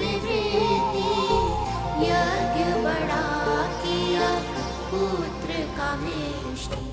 में वृद्धि, यज्ञ बड़ा किया पुत्र का मेष्टि।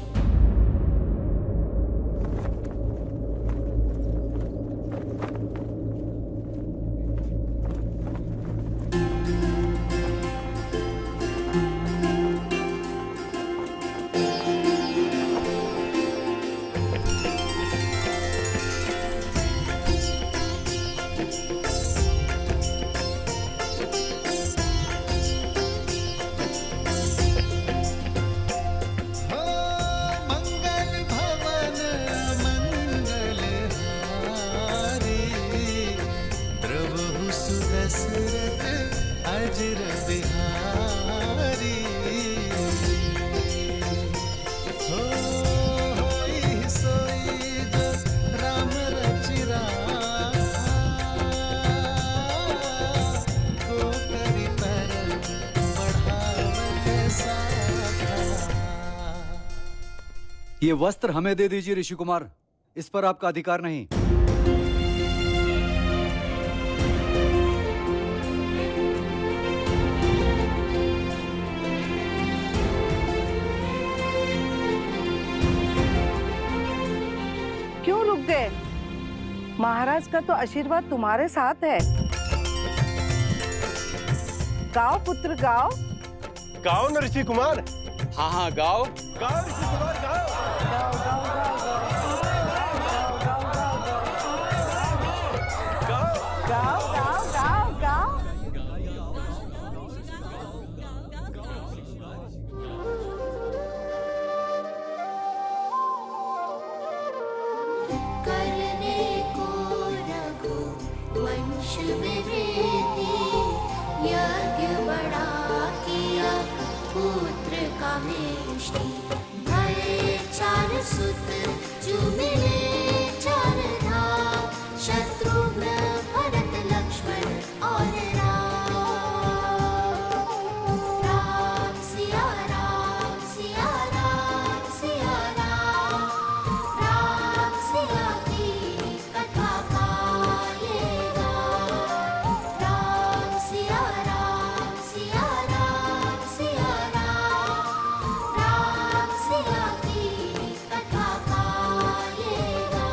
ये वस्त्र हमें दे दीजिए ऋषि कुमार, इस पर आपका अधिकार नहीं। क्यों रुक गए? महाराज का तो आशीर्वाद तुम्हारे साथ है। गाओ पुत्र गाओ। गाओ न ऋषि कुमार। हाँ हाँ गाओ। गाओ ऋषि कुमार गाओ। गाओ गाओ गाओ गाओ गाओ गाओ। करने को रघु वंश में वृद्धि, यज्ञ बड़ा किया पुत्र का मेष्टि। भये 4 सुत जो मिले 4 धाम, शत्रुघ्न भरत लक्ष्मण और राम। राम सिया राम सिया राम सिया राम, राम सिया की कथा गाएगा। राम सिया राम सिया राम सिया राम, राम सिया की कथा गाएगा।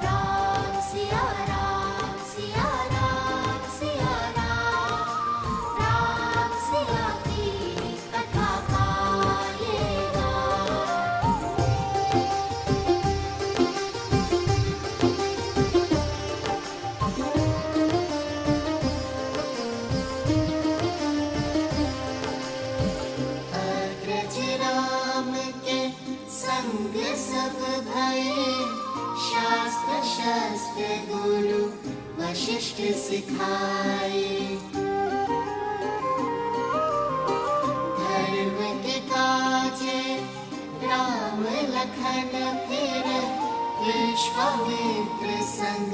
राम सिया राम सिया राम सिया राम, राम सिया की कथा गाएगा। अग्रज राम के संग सब भये, शास्त्र शस्त्र गुरु वशिष्ठ सिखाए। धर्म के काजे राम लखन फिर, विश्वामित्र संग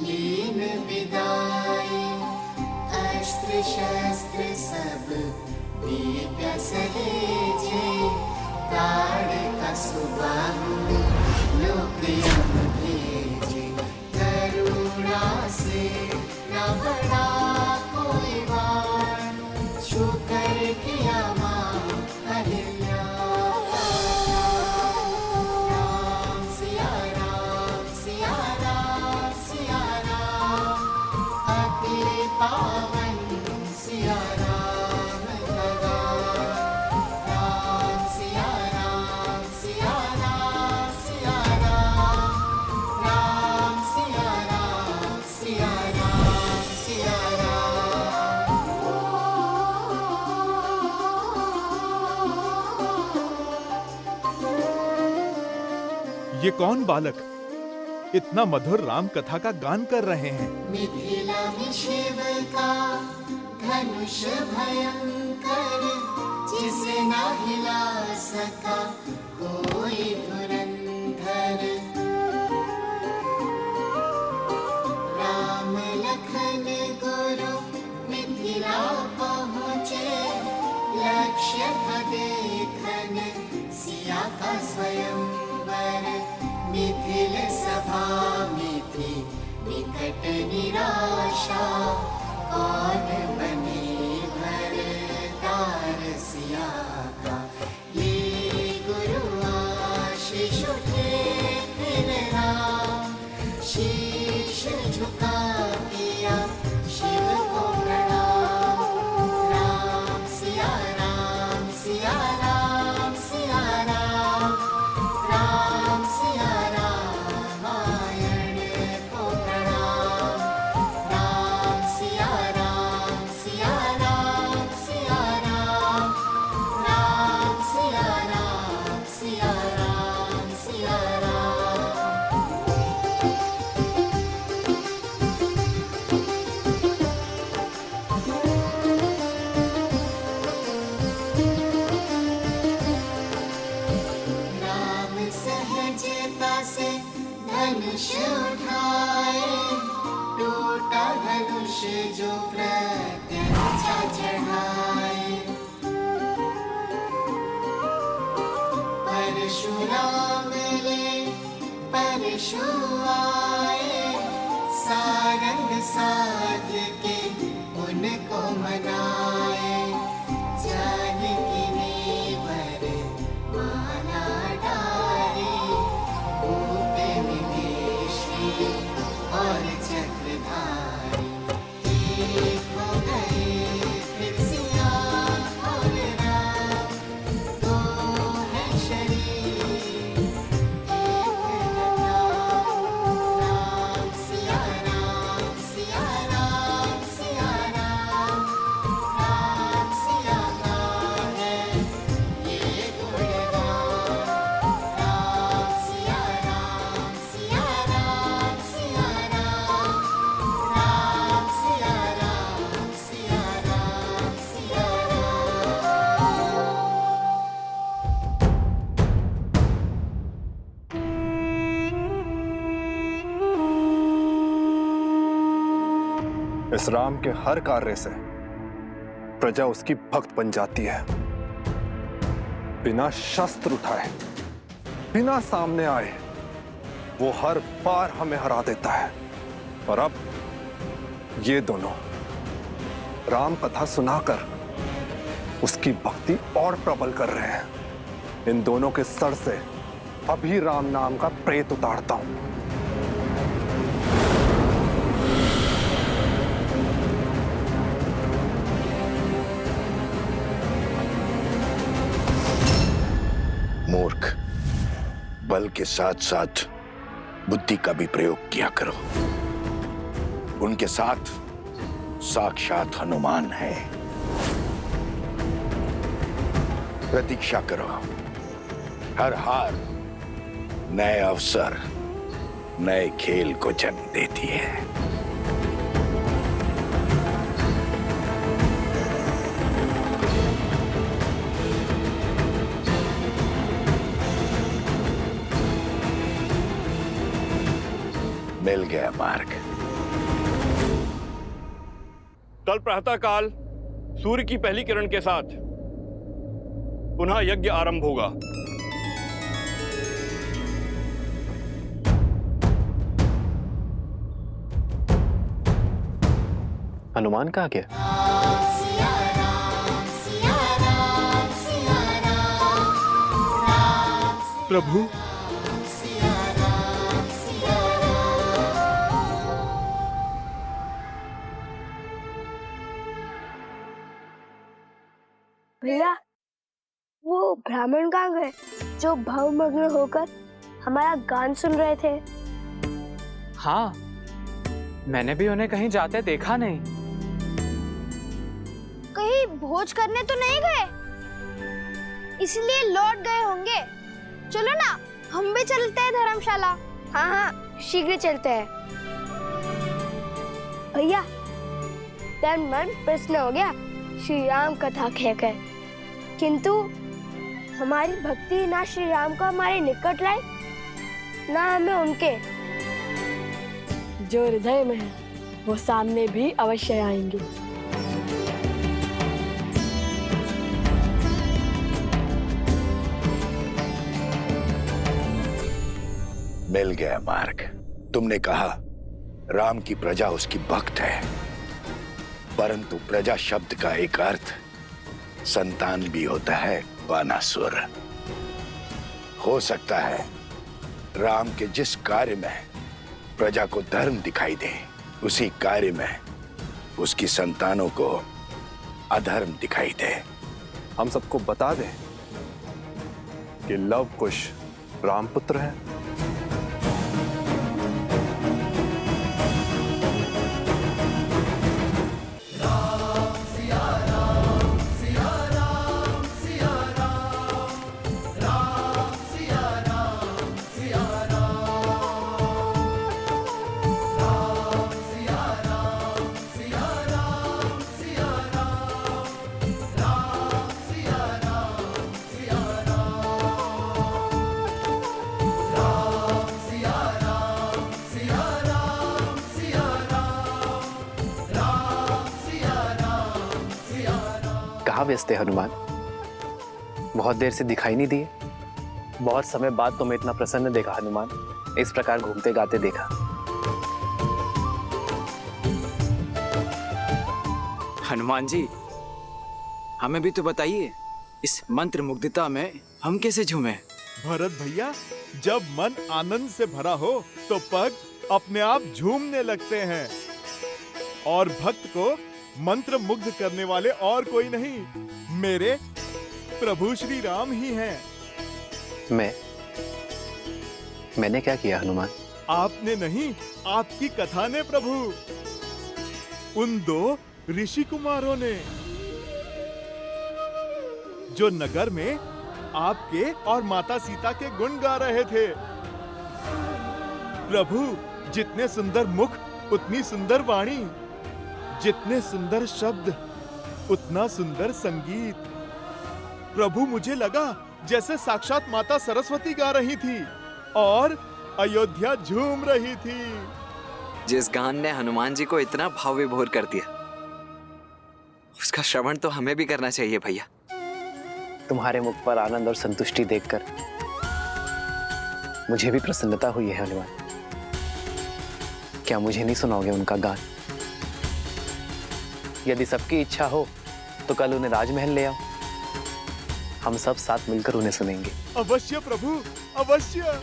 लीन विदाए। अस्त्र शस्त्र सब दिव्य सहेजे, ताड़ का सुबाहु लोक यम भेजे। करुणा से न बड़ा कोई वार, छू कर किया मां अहिल्या। राम सिया राम सिया राम सिया राम, अति पावन सिया राम लगा। राम सिया राम सिया राम सिया राम, राम सिया राम सिया राम सिया राम। ये कौन बालक इतना मधुर राम कथा का गान कर रहे हैं? मिथिला में शिव का धनुष भयंकर, जिसे ना हिला सका कोई धुरंधर। राम लखन गुरु मिथिला पहुँचे, लक्ष्य था देखन सिया का स्वयंवर, मिथिल सभा में थी विकट निराशा, कौन बने भरतार सिया का। ये गुरु आशीष उठे फिर राम, शीश झुका किया शिव को प्रणाम। राम सिया राम सिया राम सिया राम, राम सिया रामायण को प्रणाम। राम सिया राम सिया राम सिया राम, राम सिया राम सिया राम सिया राम। राम सहजता से धनुष उठाए, टूटा धनुष जो प्रत्यंचा चढ़ाए। परशुराम ले परशु आए, सारंग साध के उनको मनाए। जानकी ने वर माला डारी, भूप मिले श्री और चक्रधारी। एक हो गए फिर सिया और राम, दो है शरीर एक नाम। राम सिया राम सिया राम सिया राम, राम सिया का है ये गुणगान। राम सिया राम सिया राम सिया राम, राम सिया राम सिया राम सिया इस राम के हर कार्य से प्रजा उसकी भक्त बन जाती है। बिना शस्त्र उठाए, बिना सामने आए, वो हर बार हमें हरा देता है। और अब ये दोनों राम कथा सुनाकर उसकी भक्ति और प्रबल कर रहे हैं। इन दोनों के सर से अभी राम नाम का प्रेत उतारता हूं। मूर्ख, बल के साथ साथ बुद्धि का भी प्रयोग किया करो। उनके साथ साक्षात हनुमान है। प्रतीक्षा करो। हर हार नए अवसर, नए खेल को जन्म देती है। मिल गया मार्ग। कल प्रातःकाल सूर्य की पहली किरण के साथ पुनः यज्ञ आरंभ होगा। हनुमान कहाँ गया? राम सिया राम सिया राम सिया राम, राम प्रभु, सिया राम सिया राम। भैया, वो ब्राह्मण कहाँ गए जो भावमग्न होकर हमारा गान सुन रहे थे? हाँ, मैंने भी उन्हें कहीं जाते देखा नहीं। कहीं भोज करने तो नहीं गए, इसलिए लौट गए होंगे। चलो ना, हम भी चलते हैं धर्मशाला। हाँ हाँ, शीघ्र चलते हैं। भैया, तन मन प्रसन्न हो गया श्री राम कथा कहकर, किंतु हमारी भक्ति ना श्री राम को हमारे निकट लाए, ना हमें उनके। जो हृदय में है वो सामने भी अवश्य आएंगे। मिल गया मार्ग। तुमने कहा राम की प्रजा उसकी भक्त है, परंतु प्रजा शब्द का एक अर्थ संतान भी होता है, बानासुर। हो सकता है राम के जिस कार्य में प्रजा को धर्म दिखाई दे, उसी कार्य में उसकी संतानों को अधर्म दिखाई दे। हम सबको बता दें कि लव कुश रामपुत्र है। कहाँ व्यस्त है हनुमान? बहुत देर से दिखाई नहीं दिए। बहुत समय बाद तुम्हें इतना प्रसन्न देखा हनुमान, इस प्रकार घूमते गाते देखा। हनुमान जी, हमें भी तो बताइए, इस मंत्र मुग्धता में हम कैसे झूमे? भरत भैया, जब मन आनंद से भरा हो तो पग अपने आप झूमने लगते हैं, और भक्त को मंत्र मुग्ध करने वाले और कोई नहीं, मेरे प्रभु श्री राम ही हैं। मैंने क्या किया हनुमान? आपने नहीं, आपकी कथा ने प्रभु। उन दो ऋषि कुमारों ने, जो नगर में आपके और माता सीता के गुण गा रहे थे। प्रभु, जितने सुंदर मुख उतनी सुंदर वाणी, जितने सुंदर शब्द उतना सुंदर संगीत। प्रभु, मुझे लगा जैसे साक्षात माता सरस्वती गा रही थी और अयोध्या झूम रही थी। जिस गान ने हनुमान जी को इतना भाव विभोर कर दिया, उसका श्रवण तो हमें भी करना चाहिए भैया। तुम्हारे मुख पर आनंद और संतुष्टि देखकर मुझे भी प्रसन्नता हुई है हनुमान। क्या मुझे नहीं सुनाओगे उनका गान? यदि सबकी इच्छा हो तो कल उन्हें राजमहल ले आओ, हम सब साथ मिलकर उन्हें सुनेंगे। अवश्य प्रभु, अवश्य।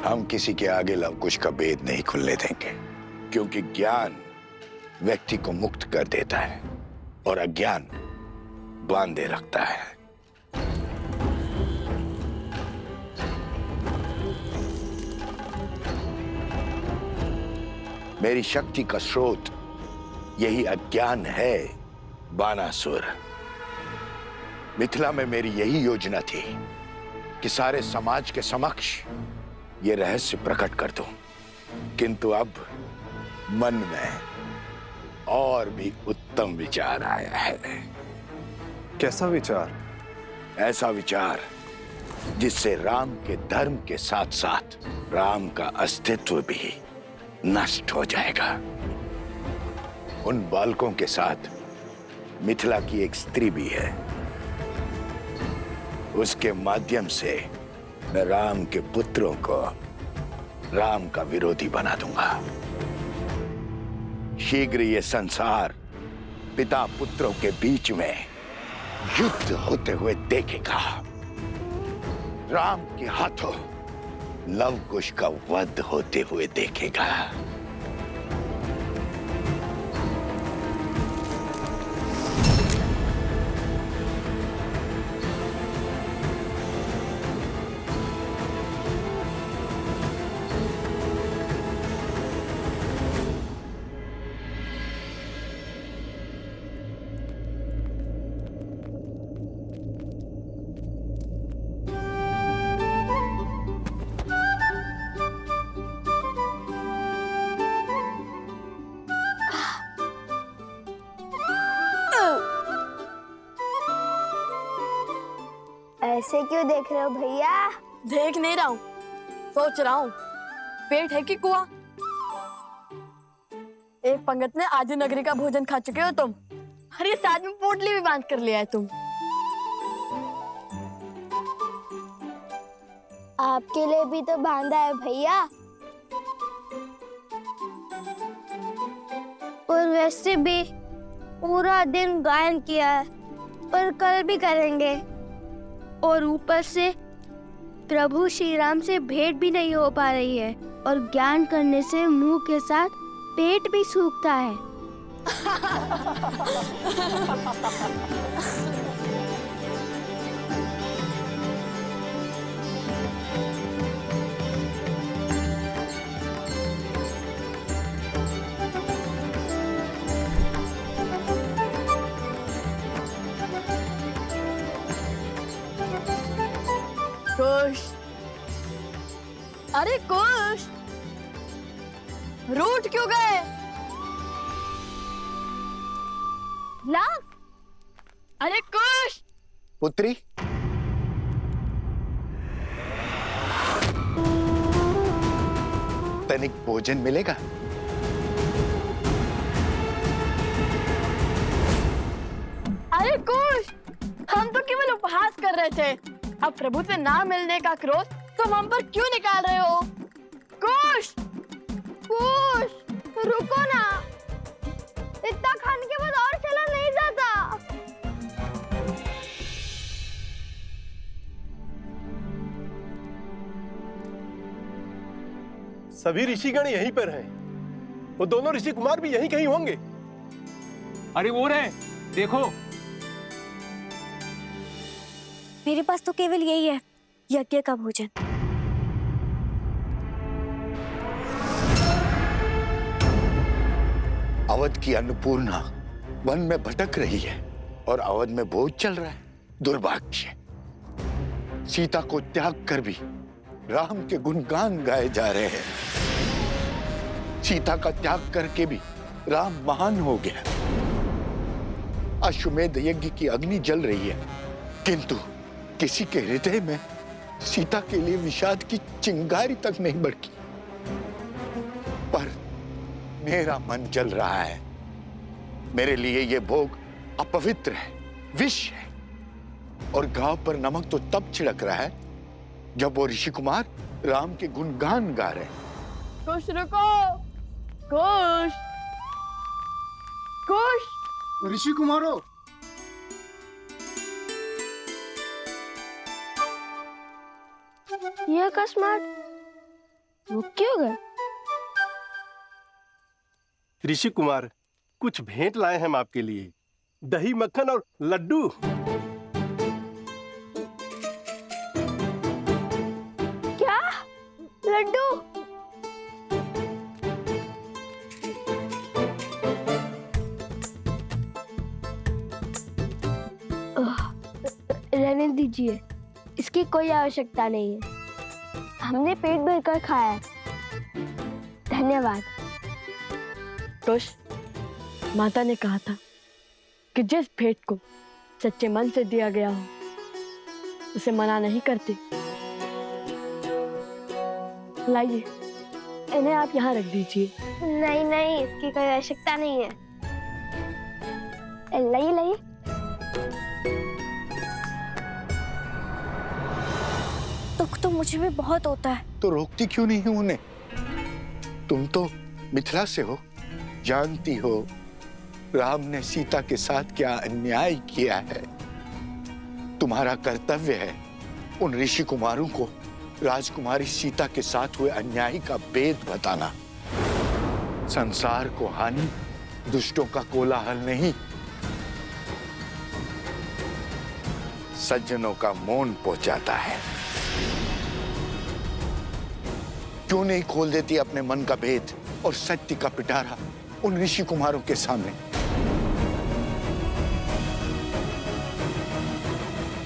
हम किसी के आगे लवकुश का भेद नहीं खुलने देंगे, क्योंकि ज्ञान व्यक्ति को मुक्त कर देता है और अज्ञान बांधे रखता है। मेरी शक्ति का स्रोत यही अज्ञान है, बानासुर। मिथिला में मेरी यही योजना थी कि सारे समाज के समक्ष ये रहस्य प्रकट कर दूं, किंतु अब मन में और भी उत्तम विचार आया है। कैसा विचार? ऐसा विचार जिससे राम के धर्म के साथ साथ राम का अस्तित्व भी नष्ट हो जाएगा। उन बालकों के साथ मिथिला की एक स्त्री भी है, उसके माध्यम से मैं राम के पुत्रों को राम का विरोधी बना दूंगा। शीघ्र ये संसार पिता पुत्रों के बीच में युद्ध होते हुए देखेगा। राम के हाथों लवकुश का वध होते हुए देखेगा। ऐसे क्यों देख रहे हो भैया? देख नहीं रहा हूँ, सोच रहा हूँ पेट है कि कुआं। एक पंगत में आधी नगरी का भोजन खा चुके हो तुम, और ये साथ में पोटली भी बांध कर लिया है तुम। आपके लिए भी तो बांधा है भैया। और वैसे भी पूरा दिन गायन किया है और कल भी करेंगे, और ऊपर से प्रभु श्री राम से भेंट भी नहीं हो पा रही है, और ज्ञान करने से मुंह के साथ पेट भी सूखता है। कुश, अरे कुश, रूठ क्यों गए? लाभ, अरे कुश। पुत्री, तनिक भोजन मिलेगा? अरे कुश, हम तो केवल उपहास कर रहे थे। अब प्रभु से ना मिलने का क्रोध तुम हम पर क्यों निकाल रहे हो? कुश, कुश, रुको ना, इतना खाने के बाद और चला नहीं जाता। सभी ऋषिगण यहीं पर हैं। वो दोनों ऋषि कुमार भी यहीं कहीं होंगे। अरे वो रहे, देखो। मेरे पास तो केवल यही है, यज्ञ का भोजन। अवध की अन्नपूर्णा वन में भटक रही है और अवध में भोज चल रहा है। दुर्भाग्य, सीता को त्याग कर भी राम के गुणगान गाए जा रहे हैं। सीता का त्याग करके भी राम महान हो गया। अश्वमेध यज्ञ की अग्नि जल रही है, किंतु किसी के हृदय में सीता के लिए विषाद की चिंगारी तक नहीं भड़की। पर मेरा मन जल रहा है। मेरे लिए ये भोग अपवित्र है, विष है, और घाव पर नमक तो तब छिड़क रहा है जब वो ऋषि कुमार राम के गुणगान गा रहे हैं। कुश रुको, कुश, कुश। ऋषि कुमारों, ये अकस्मात रुक क्यों गए? ऋषि कुमार, कुछ भेंट लाए हैं हम आपके लिए, दही मक्खन और लड्डू। क्या? लड्डू? रहने दीजिए, इसकी कोई आवश्यकता नहीं है। हमने पेट भरकर खाया है। धन्यवाद। कुश, माता ने कहा था कि जिस भेंट को सच्चे मन से दिया गया हो उसे मना नहीं करते। लाइए, इन्हें आप यहाँ रख दीजिए। नहीं नहीं, इसकी कोई आवश्यकता नहीं है। लाइए लाइए। दुख तो मुझे भी बहुत होता है। तो रोकती क्यों नहीं हूं उन्हें? तुम तो मिथिला से हो, जानती हो राम ने सीता के साथ क्या अन्याय किया है। तुम्हारा कर्तव्य है उन ऋषि कुमारों को राजकुमारी सीता के साथ हुए अन्याय का भेद बताना। संसार को हानि दुष्टों का कोलाहल नहीं, सज्जनों का मौन पहुंचाता है। क्यों नहीं खोल देती अपने मन का भेद और सत्य का पिटारा उन ऋषि कुमारों के सामने?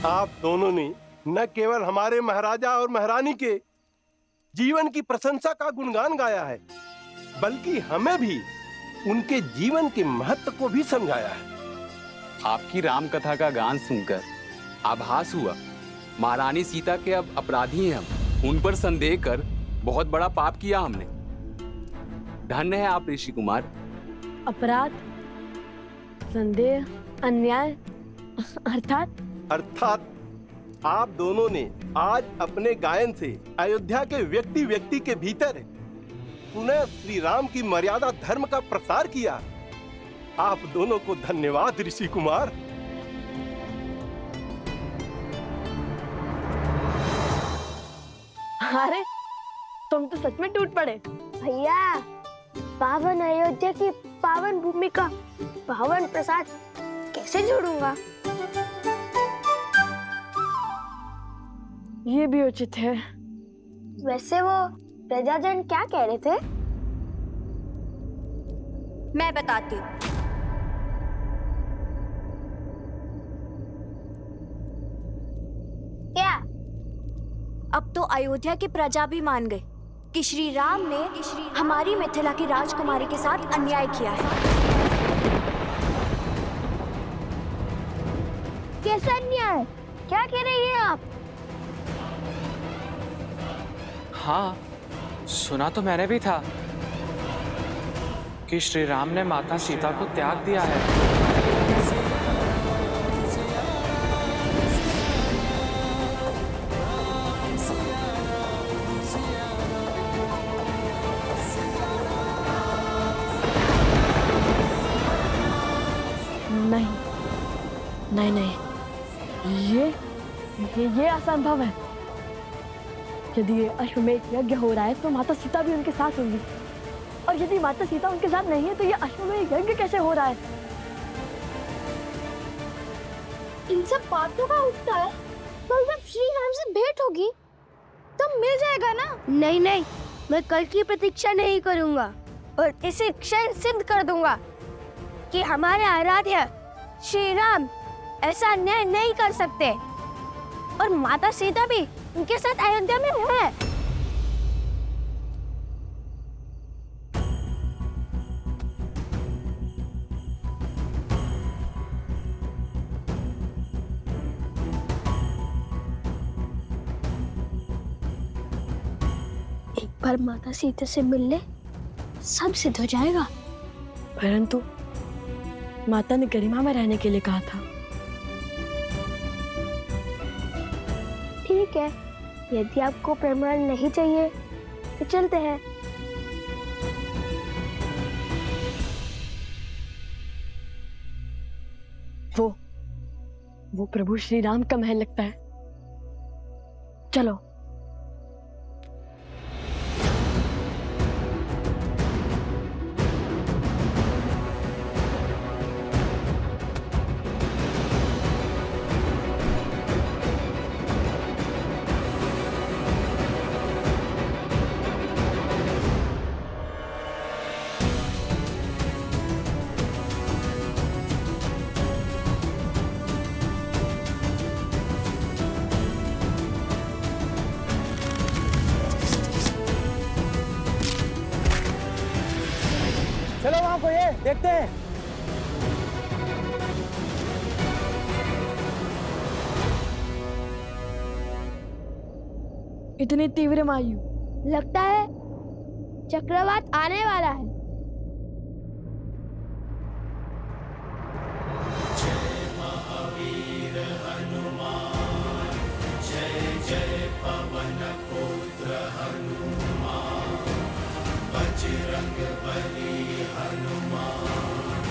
आप दोनों ने न केवल हमारे महाराजा और महारानी के जीवन की प्रशंसा का गुणगान गाया है, बल्कि हमें भी उनके जीवन के महत्व को भी समझाया है। आपकी राम कथा का गान सुनकर आभास हुआ महारानी सीता के अब अपराधी हैं हम। उन पर संदेह कर बहुत बड़ा पाप किया हमने। धन्य है आप ऋषि कुमार। अपराध, संदेह, अन्याय अर्थात आप दोनों ने आज अपने गायन से अयोध्या के व्यक्ति व्यक्ति के भीतर पुनः श्री राम की मर्यादा धर्म का प्रसार किया। आप दोनों को धन्यवाद ऋषि कुमार। अरे तुम तो सच में टूट पड़े। भैया, पावन अयोध्या की पावन भूमि का पावन प्रसाद कैसे जोड़ूंगा? ये भी उचित है। वैसे वो प्रजाजन क्या कह रहे थे? मैं बताती हूँ। क्या? अब तो अयोध्या की प्रजा भी मान गई कि श्री राम ने हमारी मिथिला की राजकुमारी के साथ अन्याय किया है। कैसा अन्याय? क्या कह रही हैं आप? हाँ, सुना तो मैंने भी था कि श्री राम ने माता सीता को त्याग दिया है। नहीं, ये असंभव है। यदि ये अश्वमेध यज्ञ हो रहा है तो माता सीता भी उनके साथ होंगी, और यदि माता सीता उनके साथ नहीं है तो ये अश्वमेध यज्ञ कैसे हो रहा है? इन सब बातों का उठता है। कल जब श्री राम से भेंट होगी तब मिल जाएगा ना? नहीं, मैं कल की प्रतीक्षा नहीं करूंगा और इसे क्षण सिद्ध कर दूंगा कि हमारे आराध्य श्री राम ऐसा अन्याय नहीं कर सकते, और माता सीता भी उनके साथ अयोध्या में है। एक बार माता सीता से मिलने सब सिद्ध हो जाएगा। परंतु माता ने गरिमा में रहने के लिए कहा था। ठीक है, यदि आपको प्रमाण नहीं चाहिए तो चलते हैं। वो प्रभु श्री राम का महल लगता है। चलो। चलो वहां को, ये देखते हैं। इतनी तीव्र वायु, लगता है चक्रवात आने वाला है। जय महावीर हनुमान, जय जय पवन पुत्र हनुमान, बजरंग बली हनुमान,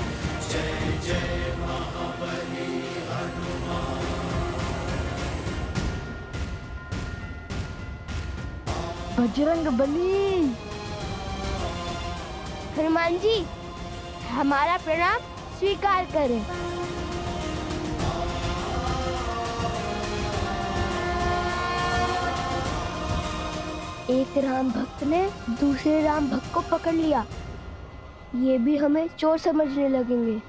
जय जय महाबली हनुमान। बजरंग बली। हनुमान जी, हमारा प्रणाम स्वीकार करें। एक राम भक्त ने दूसरे राम भक्त को पकड़ लिया, ये भी हमें चोर समझने लगेंगे।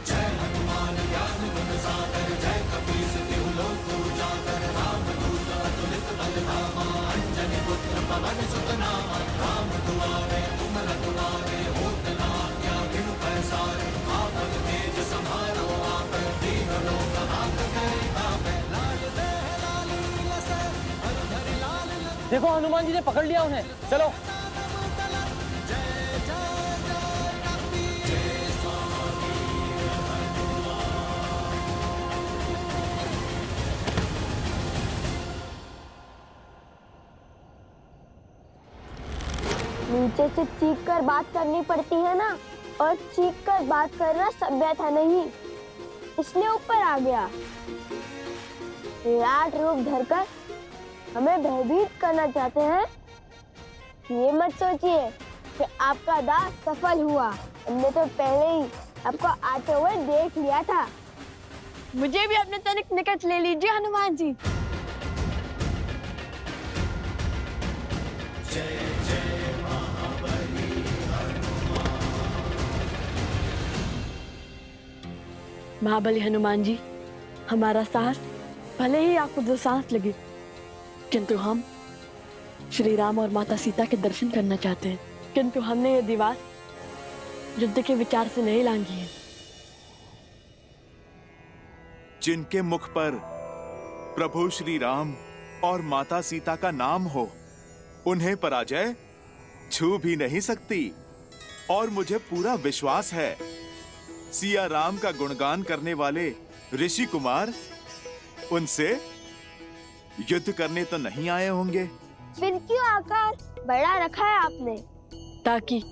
जय हनुमान ज्ञान गुण सागर, जय कपीस तिहु लोक उजागर, रामदूत अतुलित बल धामा, अंजनी पुत्र पवन सुत नामा, राम दुआरे तुम रखवारे, होत न आज्ञा बिनु पैसारे, आपन तेज समारो आप, दीन लोक हाथ धरे तापै, लाल देखो हनुमान जी ने पकड़ लिया उन्हें, चलो। नीचे से चीख कर बात करनी पड़ती है ना, और चीख कर बात करना सभ्यता नहीं, इसलिए ऊपर आ गया। विराट रूप धरकर हमें भयभीत करना चाहते हैं। ये मत सोचिए कि आपका दाव सफल हुआ, हमने तो पहले ही आपको आते हुए देख लिया था। मुझे भी अपने तनिक निकट ले लीजिए हनुमान जी। महाबली हनुमान जी, हमारा साहस भले ही आपको दो सांस लगे, किंतु हम श्री राम और माता सीता के दर्शन करना चाहते हैं। किंतु हमने ये दीवार युद्ध के विचार से नहीं लांघी है। जिनके मुख पर प्रभु श्री राम और माता सीता का नाम हो, उन्हें पराजय छू भी नहीं सकती। और मुझे पूरा विश्वास है, सिया राम का गुणगान करने वाले ऋषि कुमार उनसे युद्ध करने तो नहीं आए होंगे। फिर क्यों आकार बड़ा रखा है आपने? ताकि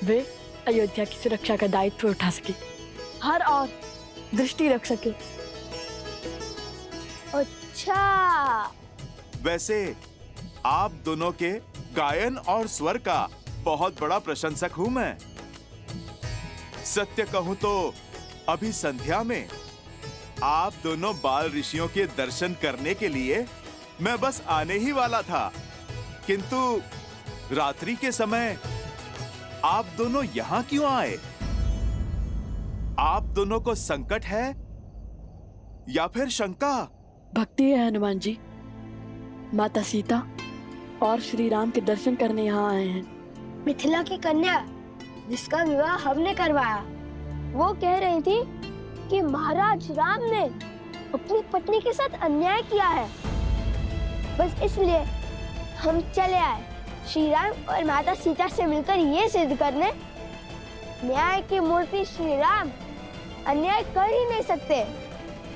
वे अयोध्या की सुरक्षा का दायित्व उठा सके, हर और दृष्टि रख सके। अच्छा, वैसे आप दोनों के गायन और स्वर का बहुत बड़ा प्रशंसक हूं मैं। सत्य कहूं तो अभी संध्या में आप दोनों बाल ऋषियों के दर्शन करने के लिए मैं बस आने ही वाला था, किंतु रात्रि के समय आप दोनों यहां क्यों आए? आप दोनों को संकट है या फिर शंका? भक्ति है हनुमान जी। माता सीता और श्री राम के दर्शन करने यहाँ आए हैं। मिथिला की कन्या जिसका विवाह हमने करवाया, वो कह रही थी कि महाराज राम ने अपनी पत्नी के साथ अन्याय किया है। बस इसलिए हम चले आए, श्री राम और माता सीता से मिलकर ये सिद्ध करने, न्याय की मूर्ति श्री राम अन्याय कर ही नहीं सकते।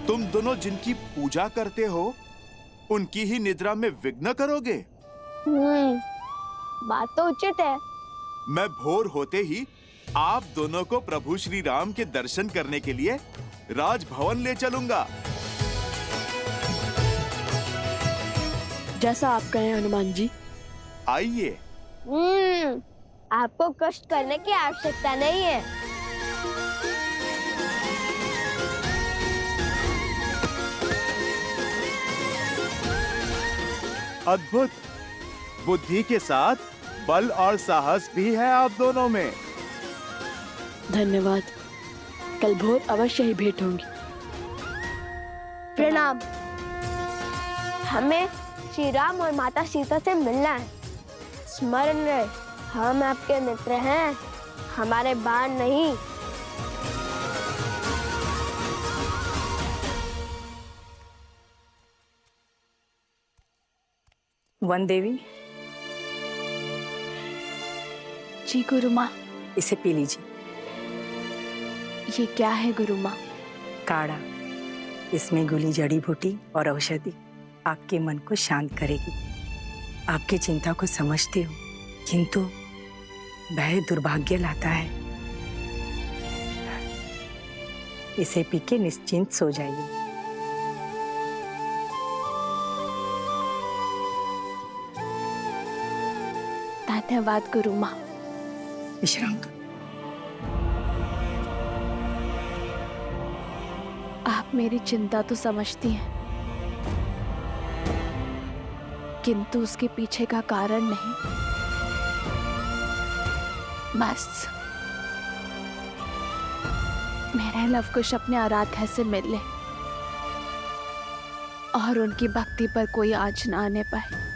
तुम दोनों जिनकी पूजा करते हो, उनकी ही निद्रा में विघ्न करोगे? बात तो उचित है। मैं भोर होते ही आप दोनों को प्रभु श्री राम के दर्शन करने के लिए राजभवन ले चलूंगा। जैसा आप कहें हनुमान जी। आइए। आपको कष्ट करने की आवश्यकता नहीं है। अद्भुत, बुद्धि के साथ बल और साहस भी है आप दोनों में। धन्यवाद, कल भोर अवश्य ही भेंट होंगी। प्रणाम। हमें श्री राम और माता सीता से मिलना है। स्मरण रहे, हम आपके मित्र हैं, हमारे बाण नहीं। वन देवी जी गुरु माँ। इसे पी लीजिए। ये क्या है गुरु माँ? काढ़ा, इसमें घुली जड़ी बूटी और औषधि आपके मन को शांत करेगी। आपकी चिंता को समझती हूँ, किंतु भय दुर्भाग्य लाता है। इसे पी के निश्चिंत सो जाइए। धन्यवाद गुरु माँ। विश्राम कर। आप मेरी चिंता तो समझती हैं, किंतु उसके पीछे का कारण नहीं। बस मेरे लवकुश अपने आराध्या से मिल ले और उनकी भक्ति पर कोई आँच न आने पाए।